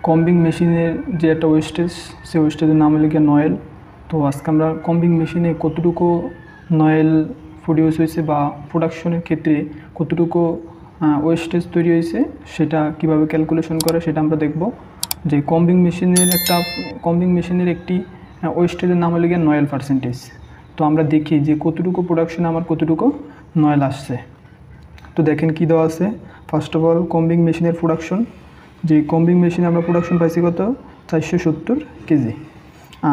Combing মেশিনের যে একটা ওয়েস্টেজ, সেই ওয়েস্টেজের নাম হলো গিয়ে নয়েল। তো আজকে আমরা কম্বিং মেশিনে কতটুকু নয়েল প্রডিউস হয়েছে বা প্রোডাকশনের ক্ষেত্রে কতটুকু ওয়েস্টেজ তৈরি হয়েছে সেটা কিভাবে ক্যালকুলেশন করে সেটা আমরা দেখব। যে কম্বিং মেশিনের একটি ওয়েস্টেজের নাম হলো গিয়ে নয়েল পার্সেন্টেজ। তো আমরা দেখি যে কতটুকু প্রোডাকশনে আমার কতটুকু নয়েল আসছে। তো দেখেন কি দেওয়া আছে। ফার্স্ট অফ অল কম্বিং মেশিনের প্রোডাকশন, যে কম্বিং মেশিনে আমরা প্রোডাকশন পাইছি কত 470 কেজি।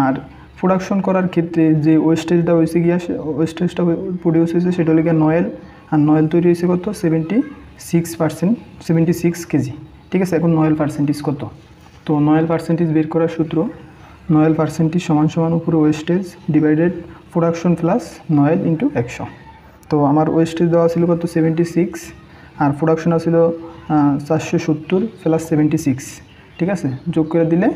আর প্রোডাকশন করার ক্ষেত্রে যে ওয়েস্টেজটা হয়েছে গিয়া ওয়েস্টেজটা প্রডিউস হয়েছে সেটা হলো গিয়া নয়েল। আর নয়েল তৈরি হয়েছে কত 76 কেজি। ঠিক আছে, এখন নয়েল পার্সেন্টেজ কত? তো নয়েল পার্সেন্টেজ বের করার সূত্র, নয়েল পার্সেন্টেজ সমান সমান উপরে wastage divided production plus Noel into 100। তো আমার ওয়েস্টেজ দেওয়া ছিল কত 76 আর প্রোডাকশন আসছিল 470 প্লাস 76। ঠিক আছে, যোগ করে দিলে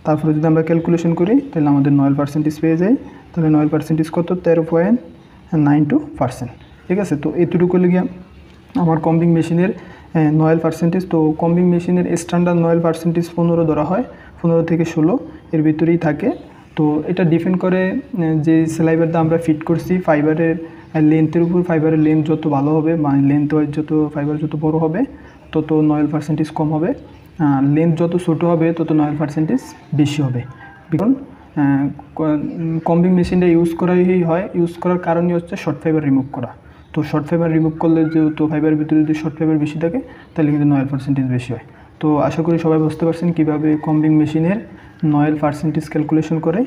তারপরে যদি আমরা ক্যালকুলেশন করি তাহলে আমাদের নয়েল পার্সেন্টেজ পেয়ে যাই। তাহলে নয়েল পার্সেন্টেজ কত 13.92%। ঠিক আছে, তো এতটুকু লেগে আমার কম্বিং মেশিনের নয়েল পার্সেন্টেজ। তো কম্বিং মেশিনের স্ট্যান্ডার্ড নয়েল পার্সেন্টেজ 15 ধরা হয়, 15 থেকে 16 এর ভিতরেই থাকে। তো এটা ডিপেন্ড করে যে সেলাইবারটা আমরা ফিট করছি ফাইবারের লেন্থের উপর। ফাইবারের লেন্থ যত ভালো হবে, মানে লেন্থ ওয়াইজ যত ফাইবার যত বড় হবে তত নয়েল পার্সেন্টেজ কম হবে। লেন্থ যত ছোটো হবে তত নয়েল পার্সেন্টেজ বেশি হবে। কারণ কম্বিং মেশিনটা ইউজ করার কারণই হচ্ছে শর্ট ফাইবার রিমুভ করা। তো শর্ট ফাইবার রিমুভ করলে যেহেতু ফাইবারের ভিতরে যদি শর্ট ফাইবার বেশি থাকে তাহলে কিন্তু নয়েল পার্সেন্টেজ বেশি হয়। তো আশা করি সবাই বুঝতে পারছেন কীভাবে কম্বিং মেশিনের নয়েল পার্সেন্টেজ ক্যালকুলেশন করে।